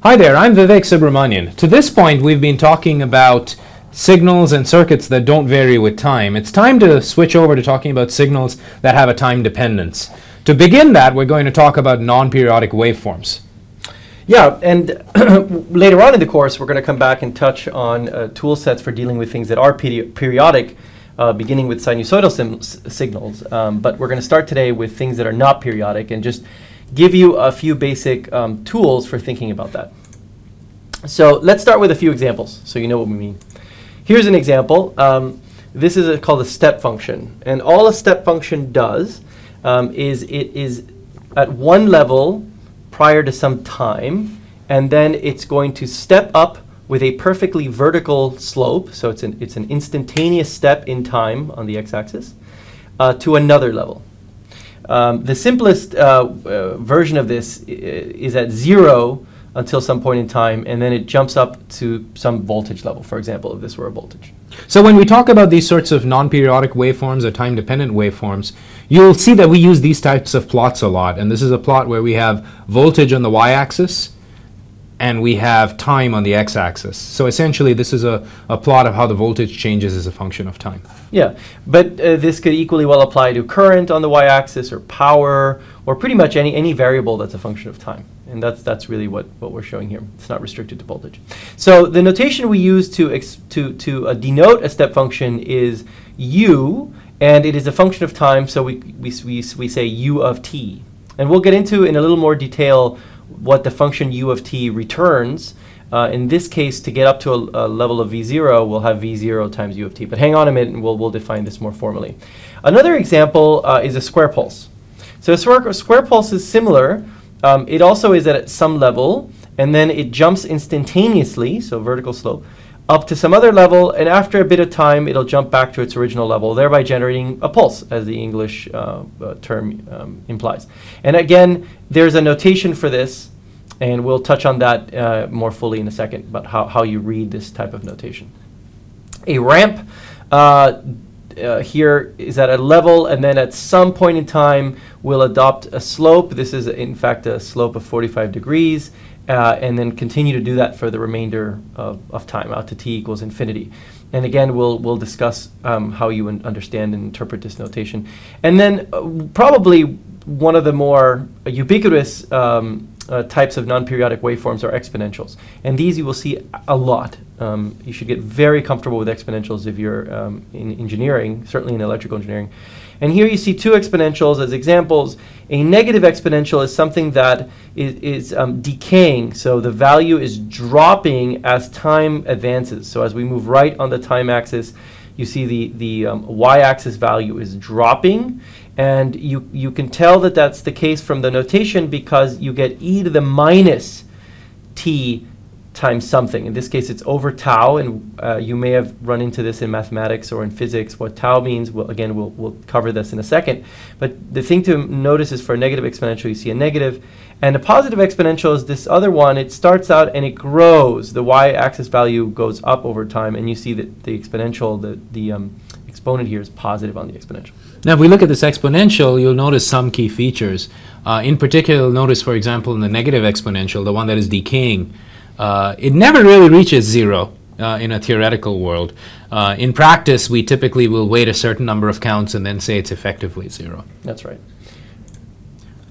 Hi there, I'm Vivek Subramanian. To this point, we've been talking about signals and circuits that don't vary with time. It's time to switch over to talking about signals that have a time dependence. To begin that, we're going to talk about non-periodic waveforms. Yeah, and later on in the course, we're going to come back and touch on tool sets for dealing with things that are periodic, beginning with sinusoidal signals. But we're going to start today with things that are not periodic and just give you a few basic tools for thinking about that. So let's start with a few examples so you know what we mean. Here's an example. This is called a step function. And all a step function does is it is at one level prior to some time, and then it's going to step up with a perfectly vertical slope, so it's an instantaneous step in time on the x-axis, to another level. The simplest version of this is at 0 until some point in time, and then it jumps up to some voltage level, for example, if this were a voltage. So when we talk about these sorts of non-periodic waveforms or time-dependent waveforms, you'll see that we use these types of plots a lot. And this is a plot where we have voltage on the y-axis and we have time on the x-axis. So essentially, this is a plot of how the voltage changes as a function of time. Yeah, but this could equally well apply to current on the y-axis or power or pretty much any variable that's a function of time. And that's really what we're showing here. It's not restricted to voltage. So the notation we use to denote a step function is u, and it is a function of time, so we say u of t. And we'll get into in a little more detail what the function u of t returns. In this case, to get up to a level of v0, we'll have v0 times u of t. But hang on a minute, and we'll define this more formally. Another example is a square pulse. So a square pulse is similar. It also is at some level, and then it jumps instantaneously, so vertical slope, up to some other level, and after a bit of time, it'll jump back to its original level, thereby generating a pulse, as the English term implies. And again, there's a notation for this, and we'll touch on that more fully in a second, about how you read this type of notation. A ramp here is at a level, and then at some point in time, we'll adopt a slope. This is, in fact, a slope of 45 degrees, and then continue to do that for the remainder of time, out to t equals infinity. And again, we'll discuss how you understand and interpret this notation. And then probably one of the more ubiquitous types of non-periodic waveforms are exponentials. And these you will see a lot. You should get very comfortable with exponentials if you're in engineering, certainly in electrical engineering. And here you see two exponentials as examples. A negative exponential is something that is decaying, so the value is dropping as time advances. So as we move right on the time axis, you see the y-axis value is dropping, and you can tell that that's the case from the notation because you get e to the minus t times something. In this case, it's over tau, and you may have run into this in mathematics or in physics. What tau means, we'll cover this in a second. But the thing to notice is for a negative exponential, you see a negative. And a positive exponential is this other one. It starts out and it grows. The y-axis value goes up over time, and you see that the exponential, the exponent here is positive on the exponential. Now, if we look at this exponential, you'll notice some key features. In particular, you'll notice, for example, in the negative exponential, the one that is decaying, it never really reaches 0 in a theoretical world. In practice, we typically will wait a certain number of counts and then say it's effectively 0. That's right.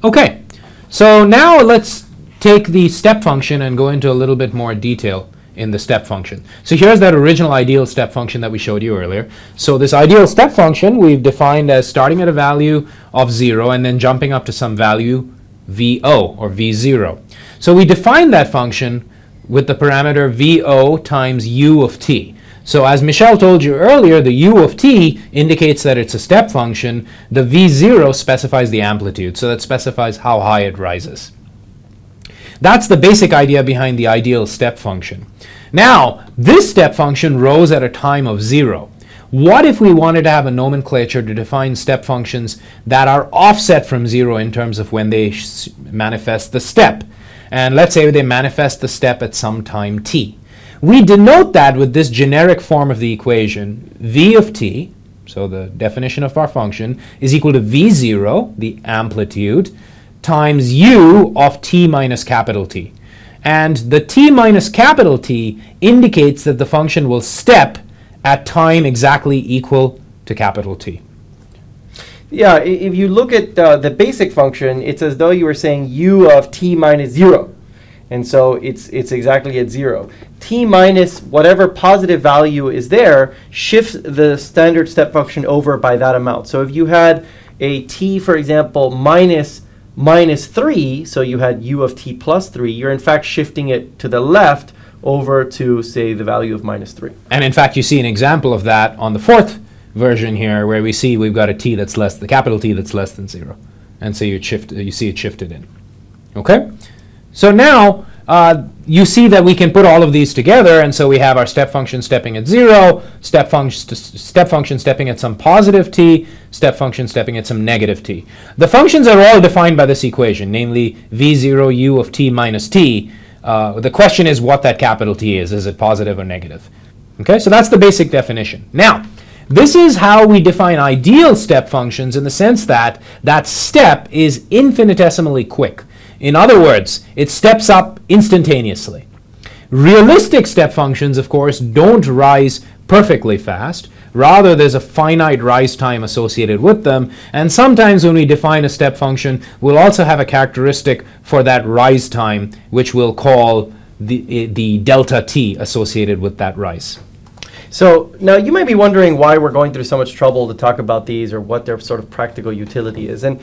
Okay, so now let's take the step function and go into a little bit more detail in the step function. So here's that original ideal step function that we showed you earlier. So this ideal step function we've defined as starting at a value of 0 and then jumping up to some value VO or V0. So we define that function with the parameter VO times u of t. So as Michelle told you earlier, the u of t indicates that it's a step function. The V0 specifies the amplitude, so that specifies how high it rises. That's the basic idea behind the ideal step function. Now, this step function rose at a time of 0. What if we wanted to have a nomenclature to define step functions that are offset from 0 in terms of when they manifest the step? And let's say they manifest the step at some time t. We denote that with this generic form of the equation, v of t, so the definition of our function, is equal to v0, the amplitude, times u of t minus capital T. And the t minus capital T indicates that the function will step at time exactly equal to capital T. Yeah, if you look at the basic function, it's as though you were saying u of t minus 0. And so it's exactly at 0. T minus whatever positive value is there shifts the standard step function over by that amount. So if you had a t, for example, minus 3, so you had u of t plus 3, you're in fact shifting it to the left over to, say, the value of minus 3. And in fact, you see an example of that on the fourth version here, where we see we've got a t that's less, the capital T that's less than 0. And so you see it shifted in. Okay? So now you see that we can put all of these together, and so we have our step function stepping at 0, step function stepping at some positive t, step function stepping at some negative t. The functions are all defined by this equation, namely v0 u of t minus t. The question is what that capital T is. Is it positive or negative? Okay, so that's the basic definition. Now, this is how we define ideal step functions in the sense that that step is infinitesimally quick. In other words, it steps up instantaneously. Realistic step functions, of course, don't rise perfectly fast. Rather, there's a finite rise time associated with them. And sometimes when we define a step function, we'll also have a characteristic for that rise time, which we'll call the delta t associated with that rise. So now you might be wondering why we're going through so much trouble to talk about these or what their sort of practical utility is. And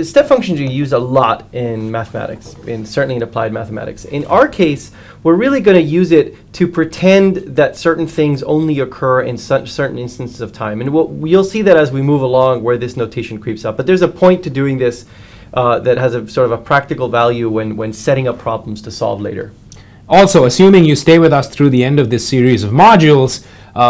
step functions are used a lot in mathematics, certainly in applied mathematics. In our case, we're really going to use it to pretend that certain things only occur in certain instances of time. And you'll see that as we move along where this notation creeps up. But there's a point to doing this that has a sort of a practical value when setting up problems to solve later. Also, assuming you stay with us through the end of this series of modules,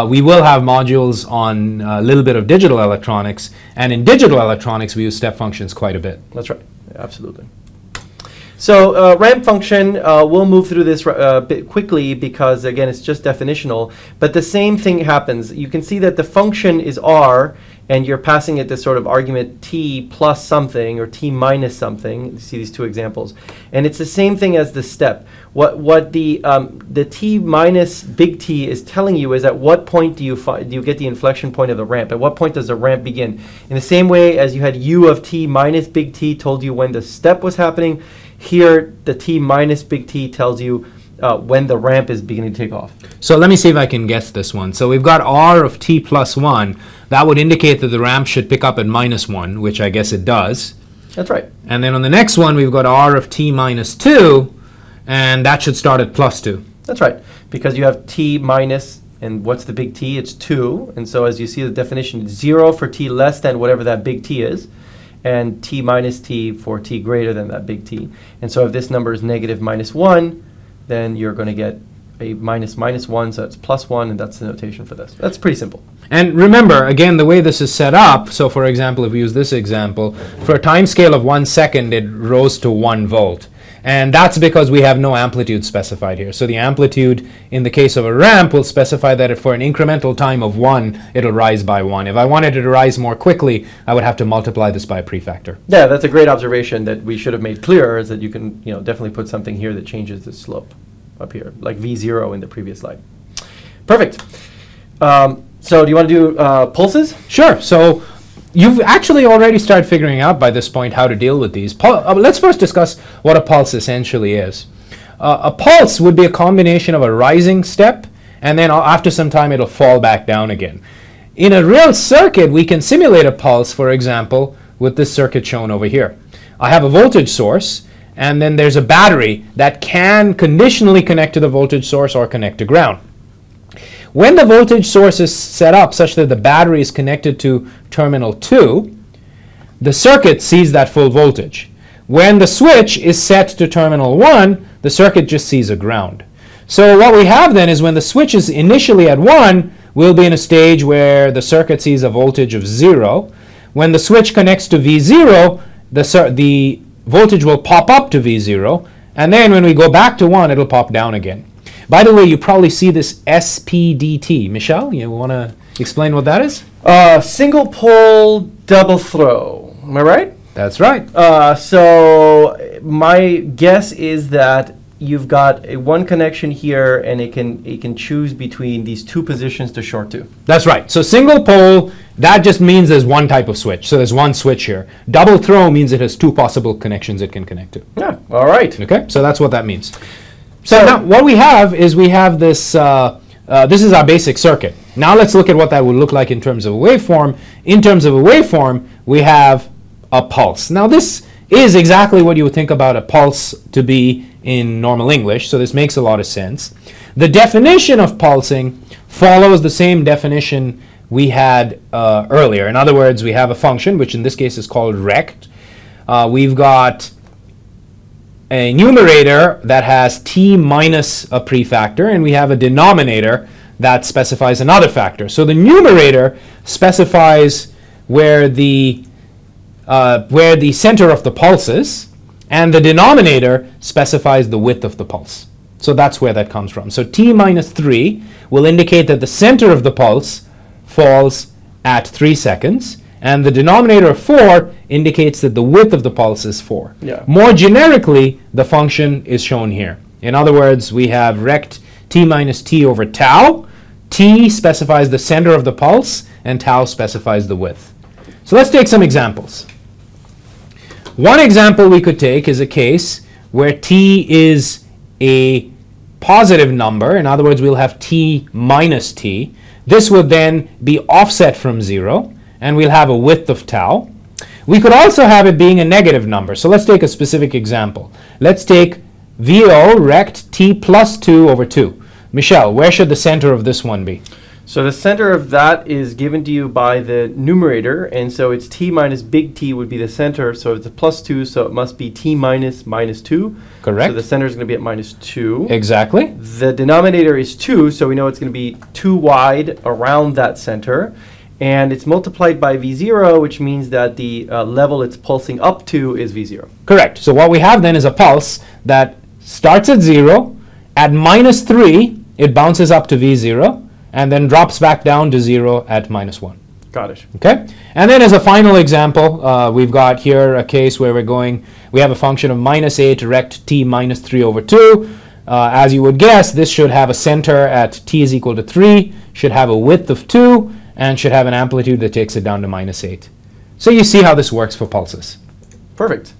we will have modules on a little bit of digital electronics. And in digital electronics, we use step functions quite a bit. That's right. Absolutely. So ramp function, we'll move through this a bit quickly because, again, it's just definitional. But the same thing happens. You can see that the function is r, and you're passing it this sort of argument t plus something or t minus something. You see these two examples. And it's the same thing as the step. What the t minus big T is telling you is at what point do you get the inflection point of the ramp? At what point does the ramp begin? In the same way as you had u of t minus big T told you when the step was happening, here the t minus big T tells you when the ramp is beginning to take off. So let me see if I can guess this one. So we've got r of t plus 1. That would indicate that the ramp should pick up at minus 1, which I guess it does. That's right. And then on the next one, we've got r of t minus 2, and that should start at plus 2. That's right, because you have t minus, and what's the big T? It's 2. And so as you see the definition, it's 0 for t less than whatever that big T is, and t minus t for t greater than that big T. And so if this number is negative minus 1, then you're going to get a minus 1, so it's plus 1, and that's the notation for this. That's pretty simple. And remember, again, the way this is set up, so for example, if we use this example, for a time scale of 1 second, it rose to 1 volt. And that's because we have no amplitude specified here. So the amplitude in the case of a ramp will specify that for an incremental time of 1, it'll rise by 1. If I wanted it to rise more quickly, I would have to multiply this by a prefactor. Yeah, that's a great observation that we should have made clearer, is that you can definitely put something here that changes the slope up here, like V0 in the previous slide. Perfect. So do you want to do pulses? Sure. So you've actually already started figuring out by this point how to deal with these. Let's first discuss what a pulse essentially is. A pulse would be a combination of a rising step, and then after some time it'll fall back down again. In a real circuit, we can simulate a pulse, for example, with this circuit shown over here. I have a voltage source, and then there's a battery that can conditionally connect to the voltage source or connect to ground. When the voltage source is set up such that the battery is connected to terminal 2, the circuit sees that full voltage. When the switch is set to terminal 1, the circuit just sees a ground. So what we have then is when the switch is initially at 1, we'll be in a stage where the circuit sees a voltage of 0. When the switch connects to V0, the voltage will pop up to V0, and then when we go back to 1, it'll pop down again. By the way, you probably see this SPDT. Michelle, you want to explain what that is? Single pole double throw. Am I right? That's right. So my guess is that you've got one connection here, and it can choose between these two positions to short to. That's right. So single pole, that just means there's one type of switch. So there's one switch here. Double throw means it has two possible connections it can connect to. Yeah, all right. Okay, so that's what that means. So now what we have is we have this, this is our basic circuit. Now let's look at what that would look like in terms of a waveform. In terms of a waveform, we have a pulse. Now this is exactly what you would think about a pulse to be in normal English, so this makes a lot of sense. The definition of pulsing follows the same definition we had earlier. In other words, we have a function, which in this case is called rect. We've got a numerator that has t minus a prefactor, and we have a denominator that specifies another factor. So the numerator specifies where the center of the pulse is, and the denominator specifies the width of the pulse. So that's where that comes from. So t minus 3 will indicate that the center of the pulse falls at 3 seconds, and the denominator of 4 indicates that the width of the pulse is 4. Yeah. More generically, the function is shown here. In other words, we have rect t minus t over tau. T specifies the center of the pulse, and tau specifies the width. So let's take some examples. One example we could take is a case where t is a positive number. In other words, we'll have t minus t. This would then be offset from 0, and we'll have a width of tau. We could also have it being a negative number. So let's take a specific example. Let's take VO rect t plus 2 over 2. Michelle, where should the center of this one be? So the center of that is given to you by the numerator, and so it's t minus big T would be the center, so it's a plus 2, so it must be t minus minus 2. Correct. So the center is going to be at minus 2. Exactly. The denominator is 2, so we know it's going to be 2 wide around that center, and it's multiplied by V0, which means that the level it's pulsing up to is V0. Correct. So what we have then is a pulse that starts at 0, at minus 3, it bounces up to V0, and then drops back down to 0 at minus 1. Got it. Okay? And then as a final example, we've got here a case where we have a function of minus 8 rect t minus 3 over 2. As you would guess, this should have a center at t is equal to 3, should have a width of 2, and should have an amplitude that takes it down to minus 8. So you see how this works for pulses. Perfect.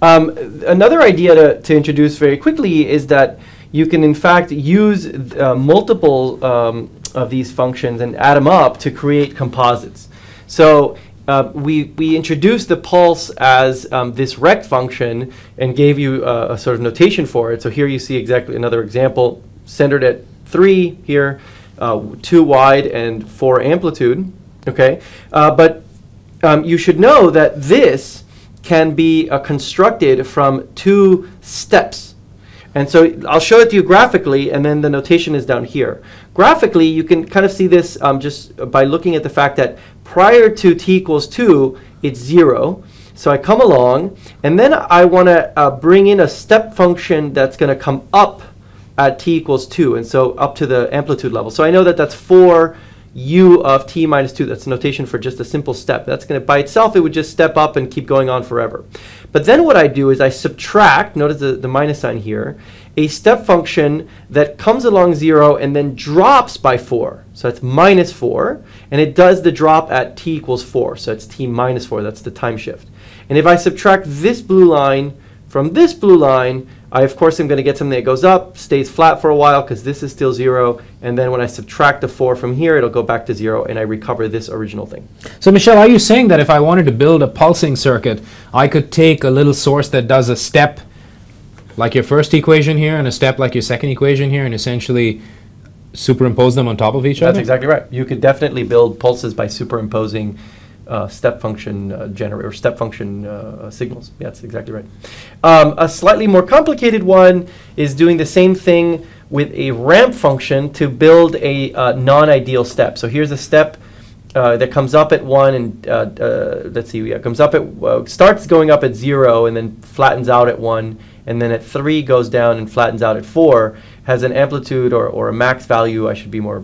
Another idea to introduce very quickly is that you can in fact use multiple of these functions and add them up to create composites. So we introduced the pulse as this rect function and gave you a sort of notation for it. So here you see exactly another example centered at 3 here, 2 wide and 4 amplitude. Okay, but you should know that this can be constructed from 2 steps. And so I'll show it to you graphically, and then the notation is down here. Graphically, you can kind of see this just by looking at the fact that prior to t equals 2, it's 0. So I come along, and then I want to bring in a step function that's going to come up at t equals 2, and so up to the amplitude level. So I know that that's 4u of t minus 2. That's a notation for just a simple step. That's going to, by itself, it would just step up and keep going on forever. But then what I do is I subtract, notice the minus sign here, a step function that comes along 0 and then drops by 4. So it's minus 4, and it does the drop at t equals 4. So it's t minus 4. That's the time shift. And if I subtract this blue line from this blue line, I, of course, am going to get something that goes up, stays flat for a while because this is still 0, and then when I subtract the 4 from here, it'll go back to 0, and I recover this original thing. So Michelle, are you saying that if I wanted to build a pulsing circuit, I could take a little source that does a step like your first equation here and a step like your second equation here and essentially superimpose them on top of each other? That's exactly right. You could definitely build pulses by superimposing step function generator or step function signals. Yeah, that's exactly right. A slightly more complicated one is doing the same thing with a ramp function to build a non-ideal step. So here's a step that comes up at 1 and let's see, it comes up at starts going up at 0 and then flattens out at 1, and then at 3 goes down and flattens out at 4. Has an amplitude or a max value, I should be more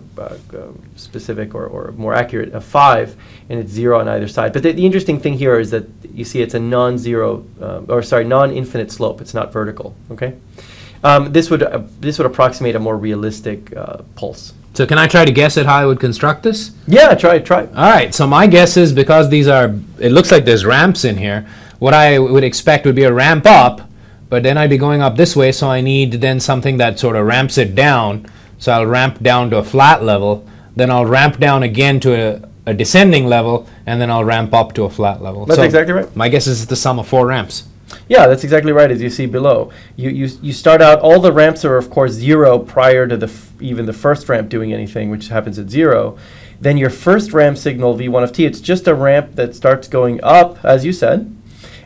specific or more accurate, of 5, and it's 0 on either side. But the interesting thing here is that you see it's a non-infinite slope. It's not vertical. Okay. This would approximate a more realistic pulse. So can I try to guess at how I would construct this? Yeah, try. All right, so my guess is because these are, it looks like there's ramps in here, what I would expect would be a ramp up, but then I'd be going up this way, so I need then something that sort of ramps it down. So I'll ramp down to a flat level, then I'll ramp down again to a descending level, and then I'll ramp up to a flat level. That's exactly right. My guess is it's the sum of 4 ramps. Yeah, that's exactly right, as you see below. You start out, all the ramps are, of course, 0 prior to even the first ramp doing anything, which happens at 0. Then your first ramp signal, V1 of t, it's just a ramp that starts going up, as you said,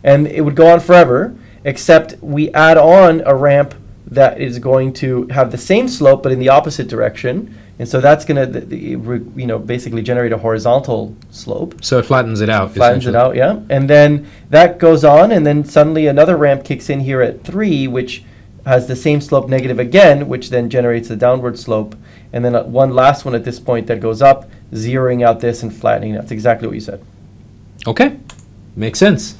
and it would go on forever, except we add on a ramp that is going to have the same slope, but in the opposite direction. And so that's going to, basically generate a horizontal slope. So it flattens it out. Flattens it out, yeah. And then that goes on, and then suddenly another ramp kicks in here at 3, which has the same slope negative again, which then generates a downward slope. And then one last one at this point that goes up, zeroing out this and flattening. That's exactly what you said. Okay, makes sense.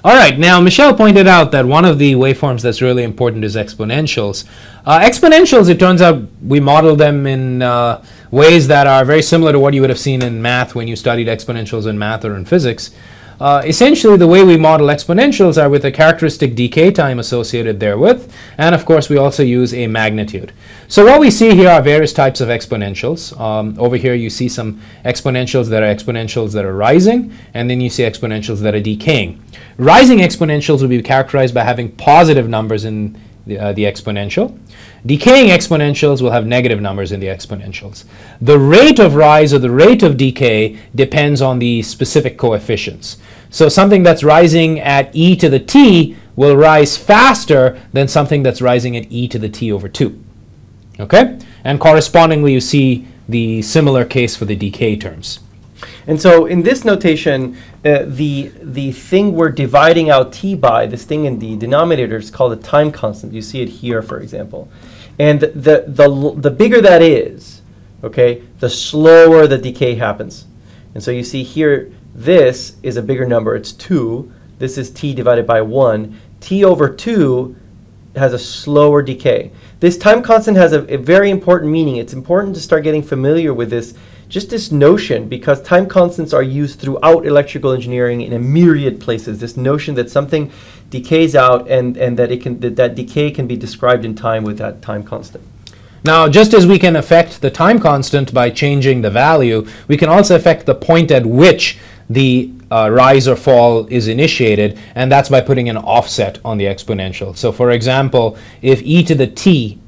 All right, now Michelle pointed out that one of the waveforms that's really important is exponentials. Exponentials, it turns out, we model them in ways that are very similar to what you would have seen in math when you studied exponentials in math or in physics. Essentially, the way we model exponentials are with a characteristic decay time associated therewith, and of course we also use a magnitude. So what we see here are various types of exponentials. Over here you see some exponentials that are rising, and then you see exponentials that are decaying. Rising exponentials will be characterized by having positive numbers in the exponential. Decaying exponentials will have negative numbers in the exponentials. The rate of rise or the rate of decay depends on the specific coefficients. So something that's rising at e to the t will rise faster than something that's rising at e to the t over 2. Okay? And correspondingly, you see the similar case for the decay terms. And so in this notation, the thing we're dividing out t by, this thing in the denominator, is called a time constant. You see it here, for example. And the bigger that is, okay, the slower the decay happens. And so you see here, this is a bigger number. It's 2. This is t divided by 1. T over 2 has a slower decay. This time constant has a very important meaning. It's important to start getting familiar with this, just this notion, because time constants are used throughout electrical engineering in a myriad places. This notion that something decays out and that that decay can be described in time with that time constant. Now, just as we can affect the time constant by changing the value, we can also affect the point at which the rise or fall is initiated, and that's by putting an offset on the exponential. So for example, if e to the t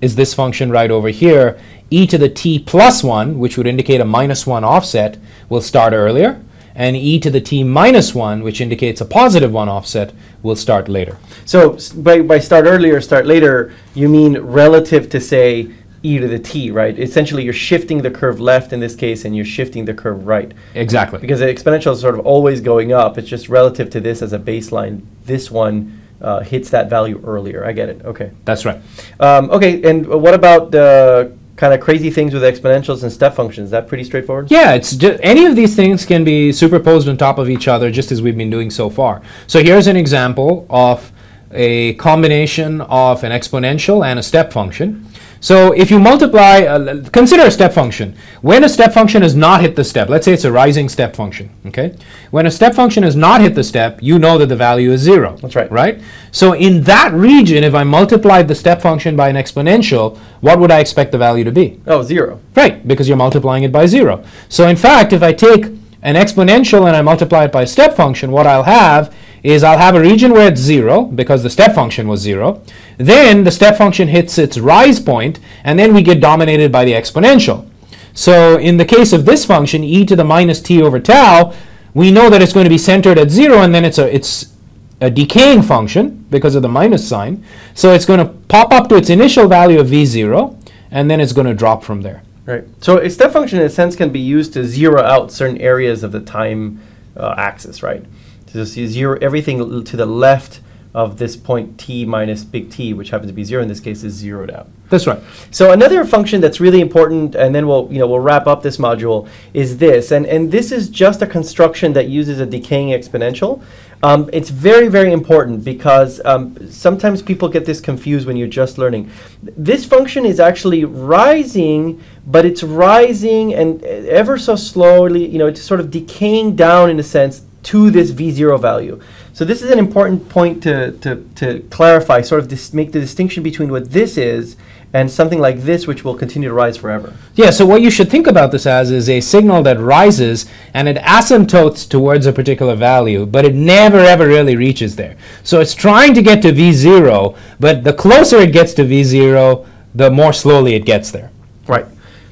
is this function right over here, e to the t plus 1, which would indicate a -1 offset, will start earlier, and e to the t minus 1, which indicates a +1 offset, will start later. So by start earlier, start later, you mean relative to, say, e to the t, right? Essentially, you're shifting the curve left in this case, and you're shifting the curve right. Exactly. Because the exponential is sort of always going up. It's just relative to this as a baseline. This one hits that value earlier. I get it. Okay. That's right. Okay, and what about the kind of crazy things with exponentials and step functions? Is that pretty straightforward? Yeah, it's just, any of these things can be superposed on top of each other, just as we've been doing so far. So here's an example of a combination of an exponential and a step function. So if you multiply, consider a step function. When a step function has not hit the step, let's say it's a rising step function, okay? When a step function has not hit the step, you know that the value is 0. That's right. Right? So in that region, if I multiplied the step function by an exponential, what would I expect the value to be? Oh, 0. Right, because you're multiplying it by 0. So in fact, if I take an exponential and I multiply it by a step function, what I'll have is I'll have a region where it's 0, because the step function was 0. Then the step function hits its rise point, and then we get dominated by the exponential. So in the case of this function, e to the minus t over tau, we know that it's going to be centered at 0, and then it's a decaying function because of the minus sign. So it's going to pop up to its initial value of v0, and then it's going to drop from there. Right. So a step function, in a sense, can be used to zero out certain areas of the time axis, right? To just zero everything to the left of this point t minus big T, which happens to be 0 in this case, is zeroed out. That's right. So another function that's really important, and then we'll wrap up this module, is this. And this is just a construction that uses a decaying exponential. It's very, very important because sometimes people get this confused when you're just learning. This function is actually rising, but it's rising and ever so slowly, it's sort of decaying down in a sense to this v0 value. So this is an important point to clarify, sort of make the distinction between what this is and something like this, which will continue to rise forever. Yeah, so what you should think about this as is a signal that rises and it asymptotes towards a particular value, but it never ever really reaches there. So it's trying to get to v0, but the closer it gets to v0, the more slowly it gets there. Right.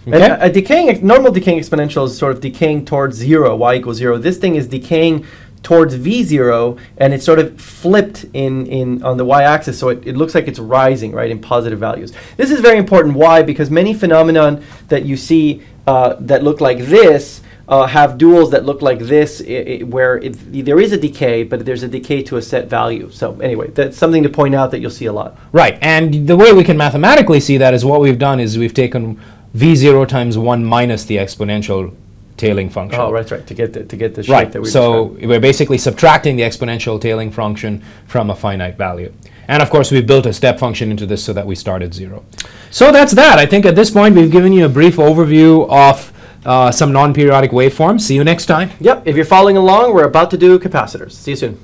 Okay? And a normal decaying exponential is sort of decaying towards 0, y equals 0. This thing is decaying towards v0, and it's sort of flipped on the y-axis, so it looks like it's rising, right, in positive values. This is very important. Why? Because many phenomenon that you see that look like this have duals that look like this, where there is a decay, but there's a decay to a set value. So anyway, that's something to point out that you'll see a lot. Right, and the way we can mathematically see that is what we've done is we've taken v0 times 1 minus the exponential tailing function. Oh, right, to get the shape right. that we So described. we're basically subtracting the exponential tailing function from a finite value. And of course, we've built a step function into this so that we start at 0. So that's that. I think at this point, we've given you a brief overview of some non-periodic waveforms. See you next time. Yep, if you're following along, we're about to do capacitors. See you soon.